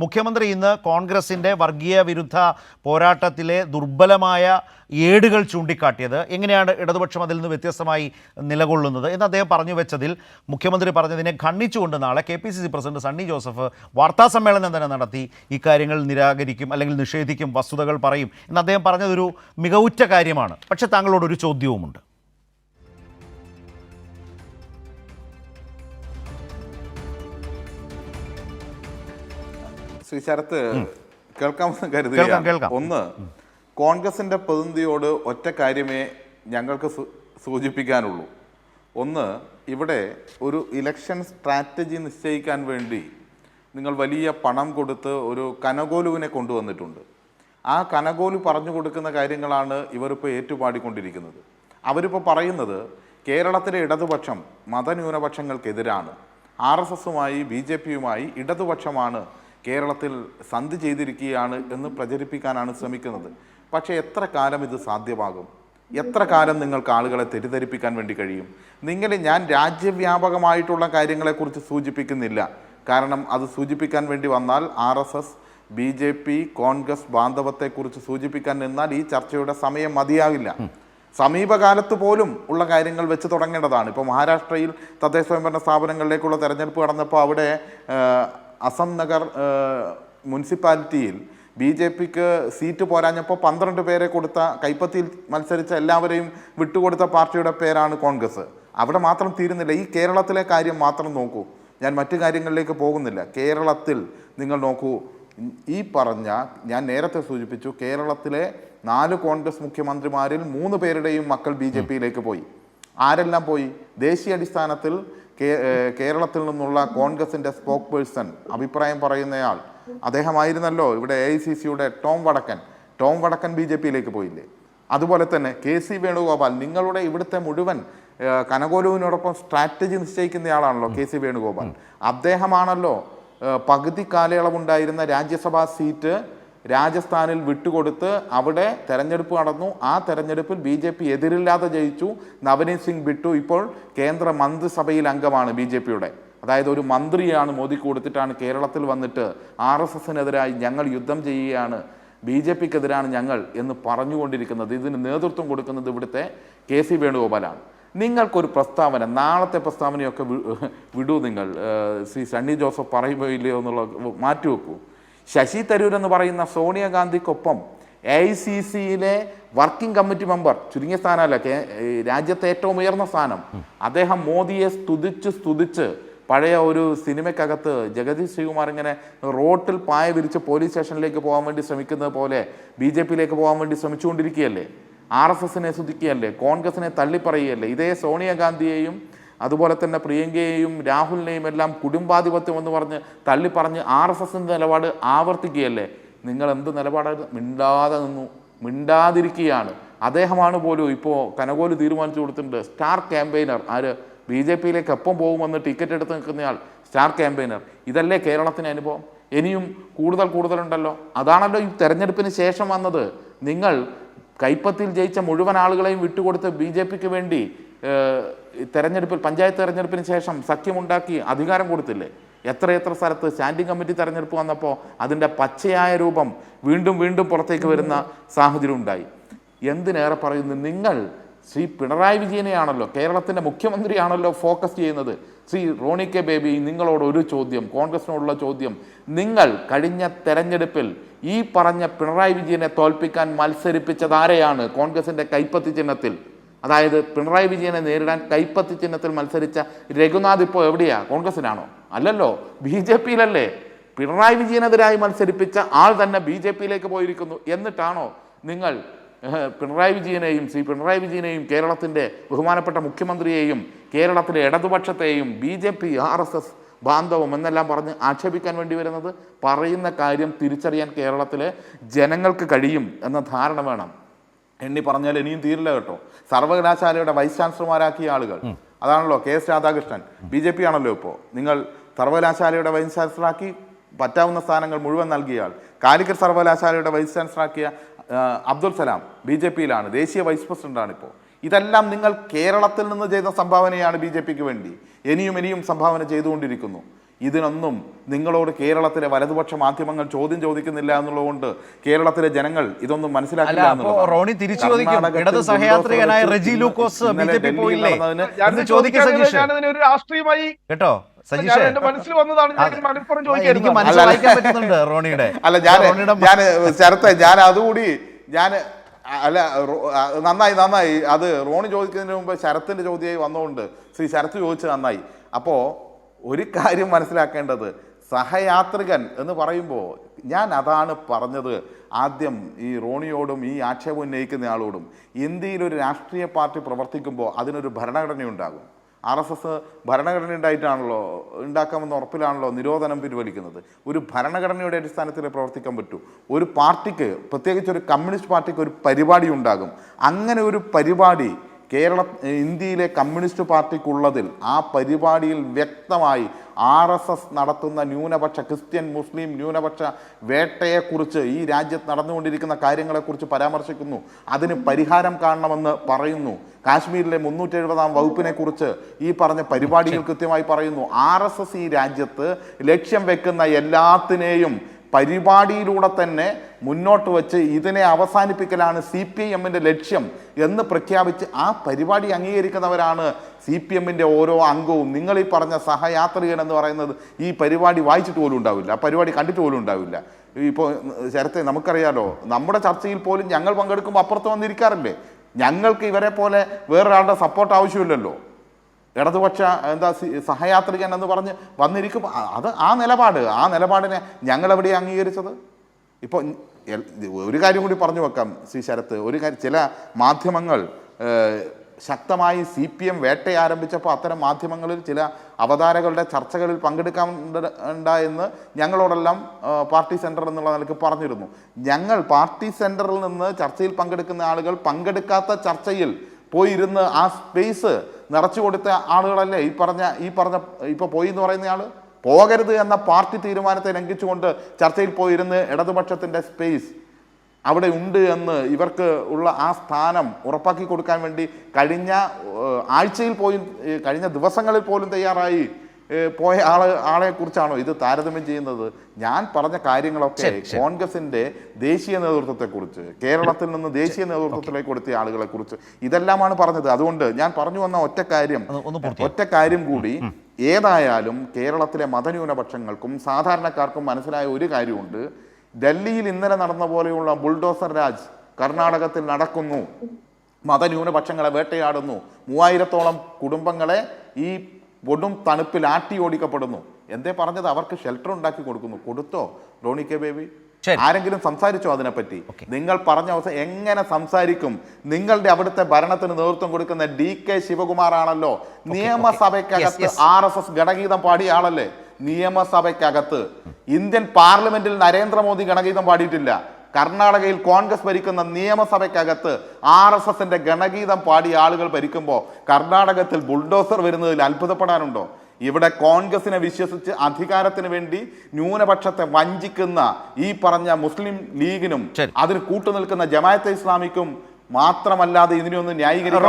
മുഖ്യമന്ത്രി ഇന്ന് കോൺഗ്രസിൻ്റെ വർഗീയ വിരുദ്ധ പോരാട്ടത്തിലെ ദുർബലമായ ഏടുകൾ ചൂണ്ടിക്കാട്ടിയത് എങ്ങനെയാണ് ഇടതുപക്ഷം അതിൽ നിന്ന് വ്യത്യസ്തമായി നിലകൊള്ളുന്നത് എന്ന് അദ്ദേഹം പറഞ്ഞു വെച്ചതിൽ മുഖ്യമന്ത്രി പറഞ്ഞതിനെ ഖണ്ഡിച്ചുകൊണ്ട് നാളെ KPCC പ്രസിഡന്റ് സണ്ണി ജോസഫ് വാർത്താസമ്മേളനം തന്നെ നടത്തി ഇക്കാര്യങ്ങൾ നിരാകരിക്കും അല്ലെങ്കിൽ നിഷേധിക്കും, വസ്തുതകൾ പറയും എന്ന് അദ്ദേഹം പറഞ്ഞതൊരു മികവുറ്റ കാര്യമാണ്. പക്ഷേ താങ്കളോടൊരു ചോദ്യവുമുണ്ട്. ശ്രീ ശരത്ത്, കേൾക്കാമെന്ന് കരുതുക. ഒന്ന്, കോൺഗ്രസിന്റെ പ്രതിനിധിയോട് ഒറ്റ കാര്യമേ ഞങ്ങൾക്ക് സൂചിപ്പിക്കാനുള്ളൂ. ഒന്ന്, ഇവിടെ ഒരു ഇലക്ഷൻ സ്ട്രാറ്റജി നിശ്ചയിക്കാൻ വേണ്ടി നിങ്ങൾ വലിയ പണം കൊടുത്ത് ഒരു കനകോലുവിനെ കൊണ്ടുവന്നിട്ടുണ്ട്. ആ കനകോലു പറഞ്ഞു കൊടുക്കുന്ന കാര്യങ്ങളാണ് ഇവരിപ്പോൾ ഏറ്റുപാടിക്കൊണ്ടിരിക്കുന്നത്. അവരിപ്പോൾ പറയുന്നത് കേരളത്തിലെ ഇടതുപക്ഷം മതന്യൂനപക്ഷങ്ങൾക്കെതിരാണ്, RSSുമായി BJPയുമായി ഇടതുപക്ഷമാണ് കേരളത്തിൽ സന്ധി ചെയ്തിരിക്കുകയാണ് എന്ന് പ്രചരിപ്പിക്കാനാണ് ശ്രമിക്കുന്നത്. പക്ഷേ എത്ര കാലം ഇത് സാധ്യമാകും? എത്ര കാലം നിങ്ങൾക്ക് ആളുകളെ തെറ്റിദ്ധരിപ്പിക്കാൻ വേണ്ടി കഴിയും? ഞാൻ രാജ്യവ്യാപകമായിട്ടുള്ള കാര്യങ്ങളെക്കുറിച്ച് സൂചിപ്പിക്കുന്നില്ല. കാരണം അത് സൂചിപ്പിക്കാൻ വേണ്ടി വന്നാൽ RSS, BJP, കോൺഗ്രസ് ബാന്ധവത്തെക്കുറിച്ച് സൂചിപ്പിക്കാൻ നിന്നാൽ ഈ ചർച്ചയുടെ സമയം മതിയാകില്ല. സമീപകാലത്ത് പോലും ഉള്ള കാര്യങ്ങൾ വെച്ച് തുടങ്ങേണ്ടതാണ്. ഇപ്പോൾ മഹാരാഷ്ട്രയിൽ തദ്ദേശ സ്വയംഭരണ സ്ഥാപനങ്ങളിലേക്കുള്ള തെരഞ്ഞെടുപ്പ് നടന്നപ്പോൾ അവിടെ അസം നഗർ മുനിസിപ്പാലിറ്റിയിൽ BJPക്ക് സീറ്റ് പോരാഞ്ഞപ്പോൾ 12 പേരെ കൊടുത്ത, കൈപ്പത്തിയിൽ മത്സരിച്ച എല്ലാവരെയും വിട്ടുകൊടുത്ത പാർട്ടിയുടെ പേരാണ് കോൺഗ്രസ്. അവിടെ മാത്രം തീരുന്നില്ല. ഈ കേരളത്തിലെ കാര്യം മാത്രം നോക്കൂ. ഞാൻ മറ്റു കാര്യങ്ങളിലേക്ക് പോകുന്നില്ല. കേരളത്തിൽ നിങ്ങൾ നോക്കൂ, ഈ പറഞ്ഞ ഞാൻ നേരത്തെ സൂചിപ്പിച്ചു, കേരളത്തിലെ 4 കോൺഗ്രസ് മുഖ്യമന്ത്രിമാരിൽ 3 പേരുടെയും മക്കൾ BJPയിലേക്ക് പോയി. ആരെല്ലാം പോയി? ദേശീയ അടിസ്ഥാനത്തിൽ കേരളത്തിൽ നിന്നുള്ള കോൺഗ്രസിൻ്റെ സ്പോക്ക് പേഴ്സൺ, അഭിപ്രായം പറയുന്നയാൾ, അദ്ദേഹമായിരുന്നല്ലോ ഇവിടെ AICCയുടെ ടോം വടക്കൻ BJPയിലേക്ക് പോയില്ലേ? അതുപോലെ തന്നെ KC വേണുഗോപാൽ, നിങ്ങളുടെ ഇവിടുത്തെ മുഴുവൻ കനകോലുവിനോടൊപ്പം സ്ട്രാറ്റജി നിശ്ചയിക്കുന്നയാളാണല്ലോ KC വേണുഗോപാൽ. അദ്ദേഹമാണല്ലോ പകുതി കാലയളവുണ്ടായിരുന്ന രാജ്യസഭാ സീറ്റ് രാജസ്ഥാനിൽ വിട്ടുകൊടുത്ത് അവിടെ തെരഞ്ഞെടുപ്പ് നടന്നു. ആ തെരഞ്ഞെടുപ്പിൽ BJP എതിരില്ലാതെ ജയിച്ചു. നവനീത് സിംഗ് ബിട്ടു ഇപ്പോൾ കേന്ദ്ര മന്ത്രിസഭയിൽ അംഗമാണ് BJPയുടെ. അതായത് ഒരു മന്ത്രിയാണ് മോദിക്ക് കൊടുത്തിട്ടാണ് കേരളത്തിൽ വന്നിട്ട് RSSനെതിരായി ഞങ്ങൾ യുദ്ധം ചെയ്യുകയാണ്, BJPക്കെതിരാണ് ഞങ്ങൾ എന്ന് പറഞ്ഞുകൊണ്ടിരിക്കുന്നത്. ഇതിന് നേതൃത്വം കൊടുക്കുന്നത് ഇവിടുത്തെ KC വേണുഗോപാലാണ്. നിങ്ങൾക്കൊരു പ്രസ്താവന, നാളത്തെ പ്രസ്താവനയൊക്കെ വിടൂ. നിങ്ങൾ ശ്രീ സണ്ണി ജോസഫ് പറയുമോ ഇല്ലയോ എന്നുള്ള മാറ്റിവെക്കൂ. ശശി തരൂർ എന്ന് പറയുന്ന സോണിയാഗാന്ധിക്കൊപ്പം AICCയിലെ വർക്കിംഗ് കമ്മിറ്റി മെമ്പർ, ചുരുങ്ങിയ സ്ഥാനമല്ല, രാജ്യത്തെ ഏറ്റവും ഉയർന്ന സ്ഥാനം, അദ്ദേഹം മോദിയെ സ്തുതിച്ച് പഴയ ഒരു സിനിമയ്ക്കകത്ത് ജഗദീഷ് ശ്രീകുമാർ ഇങ്ങനെ റോട്ടിൽ പായ വിരിച്ച് പോലീസ് സ്റ്റേഷനിലേക്ക് പോകാൻ വേണ്ടി ശ്രമിക്കുന്നത് പോലെ BJPയിലേക്ക് പോകാൻ വേണ്ടി ശ്രമിച്ചുകൊണ്ടിരിക്കുകയല്ലേ? RSSനെ സ്തുതിക്കുകയല്ലേ? കോൺഗ്രസിനെ തള്ളിപ്പറയുകയല്ലേ? ഇതേ സോണിയാഗാന്ധിയെയും അതുപോലെ തന്നെ പ്രിയങ്കയെയും രാഹുലിനെയും എല്ലാം കുടുംബാധിപത്യം എന്ന് പറഞ്ഞ് തള്ളിപ്പറഞ്ഞ് RSSന്റെ നിലപാട് ആവർത്തിക്കുകയല്ലേ? നിങ്ങൾ എന്ത് നിലപാടാണ്? മിണ്ടാതിരിക്കുകയാണ്. അദ്ദേഹമാണ് പോലും ഇപ്പോൾ കനകോല് തീരുമാനിച്ചു കൊടുത്തിട്ടുണ്ട്. സ്റ്റാർ ക്യാമ്പയിനർ ആര്? BJPയിലേക്ക് എപ്പം പോകുമെന്ന് ടിക്കറ്റ് എടുത്ത് നിൽക്കുന്നയാൾ സ്റ്റാർ ക്യാമ്പയിനർ. ഇതല്ലേ കേരളത്തിന് അനുഭവം? ഇനിയും കൂടുതലുണ്ടല്ലോ. അതാണല്ലോ ഈ തെരഞ്ഞെടുപ്പിന് ശേഷം വന്നത്. നിങ്ങൾ കൈപ്പത്തിയിൽ ജയിച്ച മുഴുവൻ ആളുകളെയും വിട്ടുകൊടുത്ത് BJPക്ക് വേണ്ടി തെരഞ്ഞെടുപ്പിൽ, പഞ്ചായത്ത് തെരഞ്ഞെടുപ്പിന് ശേഷം സഖ്യമുണ്ടാക്കി അധികാരം കൊടുത്തില്ലേ? എത്ര സ്ഥലത്ത് സ്റ്റാൻഡിംഗ് കമ്മിറ്റി തെരഞ്ഞെടുപ്പ് വന്നപ്പോൾ അതിൻ്റെ പച്ചയായ രൂപം വീണ്ടും പുറത്തേക്ക് വരുന്ന സാഹചര്യം ഉണ്ടായി. എന്തിനേറെ പറയുന്നു, നിങ്ങൾ ശ്രീ പിണറായി വിജയനെയാണല്ലോ, കേരളത്തിൻ്റെ മുഖ്യമന്ത്രിയാണല്ലോ ഫോക്കസ് ചെയ്യുന്നത്. ശ്രീ റോണി കെ ബേബി, നിങ്ങളോട് ഒരു ചോദ്യം, കോൺഗ്രസിനോടുള്ള ചോദ്യം. നിങ്ങൾ കഴിഞ്ഞ തെരഞ്ഞെടുപ്പിൽ ഈ പറഞ്ഞ പിണറായി വിജയനെ തോൽപ്പിക്കാൻ മത്സരിപ്പിച്ചത് ആരെയാണ്? കോൺഗ്രസിൻ്റെ കൈപ്പത്തി ചിഹ്നത്തിൽ, അതായത് പിണറായി വിജയനെ നേരിടാൻ കൈപ്പത്തി ചിഹ്നത്തിൽ മത്സരിച്ച രഘുനാഥ് ഇപ്പോൾ എവിടെയാ? കോൺഗ്രസിനാണോ? അല്ലല്ലോ, BJPയിലല്ലേ. പിണറായി വിജയനെതിരായി മത്സരിപ്പിച്ച ആൾ തന്നെ BJPയിലേക്ക് പോയിരിക്കുന്നു. എന്നിട്ടാണോ നിങ്ങൾ പിണറായി വിജയനെയും കേരളത്തിൻ്റെ ബഹുമാനപ്പെട്ട മുഖ്യമന്ത്രിയെയും കേരളത്തിലെ ഇടതുപക്ഷത്തെയും BJP RSS ബാന്ധവം എന്നെല്ലാം പറഞ്ഞ് ആക്ഷേപിക്കാൻ വേണ്ടി വരുന്നത്? പറയുന്ന കാര്യം തിരിച്ചറിയാൻ കേരളത്തിലെ ജനങ്ങൾക്ക് കഴിയും എന്ന ധാരണ വേണം. എണ്ണി പറഞ്ഞാൽ ഇനിയും തീരില്ല കേട്ടോ. സർവകലാശാലയുടെ വൈസ് ചാൻസലർമാരാക്കിയ ആളുകൾ, അതാണല്ലോ KS രാധാകൃഷ്ണൻ, BJP ആണല്ലോ ഇപ്പോൾ. നിങ്ങൾ സർവകലാശാലയുടെ വൈസ് ചാൻസലറാക്കി പറ്റാവുന്ന സ്ഥാനങ്ങൾ മുഴുവൻ നൽകിയ ആൾ. കാലിക്കറ്റ് സർവകലാശാലയുടെ വൈസ് ചാൻസലറാക്കിയ അബ്ദുൽ സലാം BJPയിലാണ്, ദേശീയ വൈസ് പ്രസിഡന്റാണ് ഇപ്പോൾ. ഇതെല്ലാം നിങ്ങൾ കേരളത്തിൽ നിന്ന് ചെയ്ത സംഭാവനയാണ് BJPക്ക് വേണ്ടി. ഇനിയും സംഭാവന ചെയ്തുകൊണ്ടിരിക്കുന്നു. ഇതിനൊന്നും നിങ്ങളോട് കേരളത്തിലെ വലതുപക്ഷ മാധ്യമങ്ങൾ ചോദ്യം ചോദിക്കുന്നില്ല എന്നുള്ളതുകൊണ്ട് കേരളത്തിലെ ജനങ്ങൾ ഇതൊന്നും മനസ്സിലാക്കില്ല എന്നുള്ളതാണ്. റോണി തിരിച്ചു ചോദിക്കും, ഇടത് സഹയാത്രികനായ റെജി ലൂക്കോസ് ബിജെപി പോയില്ലേ എന്ന് ചോദിക്കും സജീഷ് കേട്ടോ. സജീഷ് എനിക്ക് മനസ്സിലാക്കാൻ പറ്റുന്നുണ്ട് റോണിയുടെ. അല്ല ഞാൻ ശരത്തെ അതുകൂടി ഞാൻ നന്നായി അത് റോണി ചോദിക്കുന്നതിന് മുമ്പ് ശരത്തിന്റെ ചോദ്യമായി വന്നുകൊണ്ട് ശ്രീ ശരത്ത് ചോദിച്ചത് നന്നായി. അപ്പോ ഒരു കാര്യം മനസ്സിലാക്കേണ്ടത്, സഹയാത്രികൻ എന്ന് പറയുമ്പോൾ ഞാൻ അതാണ് പറഞ്ഞത് ആദ്യം ഈ റോണിയോടും ഈ ആക്ഷേപം ഉന്നയിക്കുന്ന ആളോടും. ഇന്ത്യയിൽ ഒരു രാഷ്ട്രീയ പാർട്ടി പ്രവർത്തിക്കുമ്പോൾ അതിനൊരു ഭരണഘടനയുണ്ടാകും. RSS ഭരണഘടന ഉണ്ടാക്കാമെന്ന ഉറപ്പിലാണല്ലോ നിരോധനം പിൻവലിക്കുന്നത്. ഒരു ഭരണഘടനയുടെ അടിസ്ഥാനത്തിൽ പ്രവർത്തിക്കാൻ പറ്റൂ. ഒരു പാർട്ടിക്ക്, പ്രത്യേകിച്ച് ഒരു കമ്മ്യൂണിസ്റ്റ് പാർട്ടിക്ക് ഒരു പരിപാടി ഉണ്ടാകും. അങ്ങനെ ഒരു പരിപാടി ഇന്ത്യയിലെ കമ്മ്യൂണിസ്റ്റ് പാർട്ടിക്കുള്ളതിൽ ആ പരിപാടിയിൽ വ്യക്തമായി RSS നടത്തുന്ന ന്യൂനപക്ഷ ക്രിസ്ത്യൻ മുസ്ലിം ന്യൂനപക്ഷ വേട്ടയെക്കുറിച്ച്, ഈ രാജ്യത്ത് നടന്നുകൊണ്ടിരിക്കുന്ന കാര്യങ്ങളെക്കുറിച്ച് പരാമർശിക്കുന്നു. അതിന് പരിഹാരം കാണണമെന്ന് പറയുന്നു. കാശ്മീരിലെ 370-ാം വകുപ്പിനെ കുറിച്ച് ഈ പറഞ്ഞ പരിപാടികൾ കൃത്യമായി പറയുന്നു. RSS ഈ രാജ്യത്ത് ലക്ഷ്യം വെക്കുന്ന എല്ലാത്തിനെയും പരിപാടിയിലൂടെ തന്നെ മുന്നോട്ട് വെച്ച് ഇതിനെ അവസാനിപ്പിക്കലാണ് CPIMന്റെ ലക്ഷ്യം എന്ന് പ്രഖ്യാപിച്ച് ആ പരിപാടി അംഗീകരിക്കുന്നവരാണ് CPIMന്റെ ഓരോ അംഗവും. നിങ്ങൾ ഈ പറഞ്ഞ സഹയാത്രികൻ എന്ന് പറയുന്നത് ഈ പരിപാടി വായിച്ചിട്ട് പോലും ഉണ്ടാവില്ല, ആ പരിപാടി കണ്ടിട്ട് പോലും ഉണ്ടാവില്ല. ഇപ്പോൾ ശരത്തെ നമുക്കറിയാലോ, നമ്മുടെ ചർച്ചയിൽ പോലും ഞങ്ങൾ പങ്കെടുക്കുമ്പോൾ അപ്പുറത്ത് വന്നിരിക്കാറില്ലേ? ഞങ്ങൾക്ക് ഇവരെ പോലെ വേറൊരാളുടെ സപ്പോർട്ട് ആവശ്യമില്ലല്ലോ. ഇടതുപക്ഷ സഹയാത്രികൻ എന്ന് പറഞ്ഞ് വന്നിരിക്കും. അത് ആ നിലപാടിനെ ഞങ്ങളെവിടെ അംഗീകരിച്ചത്? ഇപ്പോൾ ഒരു കാര്യം കൂടി പറഞ്ഞു വെക്കാം ശ്രീ ശരത്ത്. ഒരു കാര്യം, ചില മാധ്യമങ്ങൾ ശക്തമായി CPM വേട്ട ആരംഭിച്ചപ്പോൾ അത്തരം മാധ്യമങ്ങളിൽ ചില അവതാരകളുടെ ചർച്ചകളിൽ പങ്കെടുക്കാനുണ്ടായെന്ന് ഞങ്ങളോടെല്ലാം പാർട്ടി സെൻറ്റർ എന്നുള്ള നിലയ്ക്ക് പറഞ്ഞിരുന്നു. ഞങ്ങൾ പാർട്ടി സെൻറ്ററിൽ നിന്ന് ചർച്ചയിൽ പങ്കെടുക്കുന്ന ആളുകൾ പങ്കെടുക്കാത്ത ചർച്ചയിൽ പോയിരുന്ന് ആ സ്പേസ് നിറച്ചു കൊടുത്ത ആളുകളല്ലേ ഈ പറഞ്ഞ ഇപ്പോൾ പോയി എന്ന് പറയുന്ന ആൾ? പോകരുത് എന്ന പാർട്ടി തീരുമാനത്തെ ലംഘിച്ചുകൊണ്ട് ചർച്ചയിൽ പോയിരുന്ന് ഇടതുപക്ഷത്തിൻ്റെ സ്പേസ് അവിടെ ഉണ്ട് എന്ന് ഇവർക്ക് ഉള്ള ആ സ്ഥാനം ഉറപ്പാക്കി കൊടുക്കാൻ വേണ്ടി കഴിഞ്ഞ ആഴ്ചയിൽ പോലും കഴിഞ്ഞ ദിവസങ്ങളിൽ പോലും തയ്യാറായി പോയ ആളെ കുറിച്ചാണോ ഇത് താരതമ്യം ചെയ്യുന്നത്? ഞാൻ പറഞ്ഞ കാര്യങ്ങളൊക്കെ കോൺഗ്രസിന്റെ ദേശീയ നേതൃത്വത്തെക്കുറിച്ച്, കേരളത്തിൽ നിന്ന് ദേശീയ നേതൃത്വത്തിലേക്ക് കൊടുത്തിയ ആളുകളെ കുറിച്ച് ഇതെല്ലാമാണ് പറഞ്ഞത്. അതുകൊണ്ട് ഞാൻ പറഞ്ഞു വന്ന ഒറ്റ കാര്യം കൂടി, ഏതായാലും കേരളത്തിലെ മതന്യൂനപക്ഷങ്ങൾക്കും സാധാരണക്കാർക്കും മനസ്സിലായ ഒരു കാര്യമുണ്ട്. ഡൽഹിയിൽ ഇന്നലെ നടന്ന പോലെയുള്ള ബുൾഡോസർ രാജ് കർണാടകത്തിൽ നടക്കുന്നു. മതന്യൂനപക്ഷങ്ങളെ വേട്ടയാടുന്നു. 3000-ഓളം കുടുംബങ്ങളെ ഈ കൊടും തണുപ്പിൽ ആട്ടി ഓടിക്കപ്പെടുന്നു. എന്തേ പറഞ്ഞത്? അവർക്ക് ഷെൽട്ടർ ഉണ്ടാക്കി കൊടുത്തോ റോണി കെ ബേബി? ആരെങ്കിലും സംസാരിച്ചോ അതിനെപ്പറ്റി? നിങ്ങൾ പറഞ്ഞ അവസ്ഥ എങ്ങനെ സംസാരിക്കും? നിങ്ങളുടെ അവിടുത്തെ ഭരണത്തിന് നേതൃത്വം കൊടുക്കുന്ന DK ശിവകുമാർ ആണല്ലോ നിയമസഭയ്ക്കകത്ത് RSS ഗണഗീതം പാടിയ ആളല്ലേ. നിയമസഭയ്ക്കകത്ത് ഇന്ത്യൻ പാർലമെന്റിൽ നരേന്ദ്രമോദി ഗണഗീതം പാടിയിട്ടില്ല. കർണാടകയിൽ കോൺഗ്രസ് ഭരിക്കുന്ന നിയമസഭയ്ക്കകത്ത് RSSന്റെ ഗണഗീതം പാടിയ ആളുകൾ ഭരിക്കുമ്പോൾ കർണാടകത്തിൽ ബുൾഡോസർ വരുന്നതിൽ അത്ഭുതപ്പെടാനുണ്ടോ? ഇവിടെ കോൺഗ്രസിനെ വിശ്വസിച്ച് അധികാരത്തിന് വേണ്ടി ന്യൂനപക്ഷത്തെ വഞ്ചിക്കുന്ന ഈ പറഞ്ഞ മുസ്ലിം ലീഗിനും അതിന് കൂട്ടുനിൽക്കുന്ന ജമാഅത്തെ ഇസ്ലാമിക്കും മാത്രമല്ലാതെ ഇതിനെയൊന്നും ന്യായീകരിക്കാൻ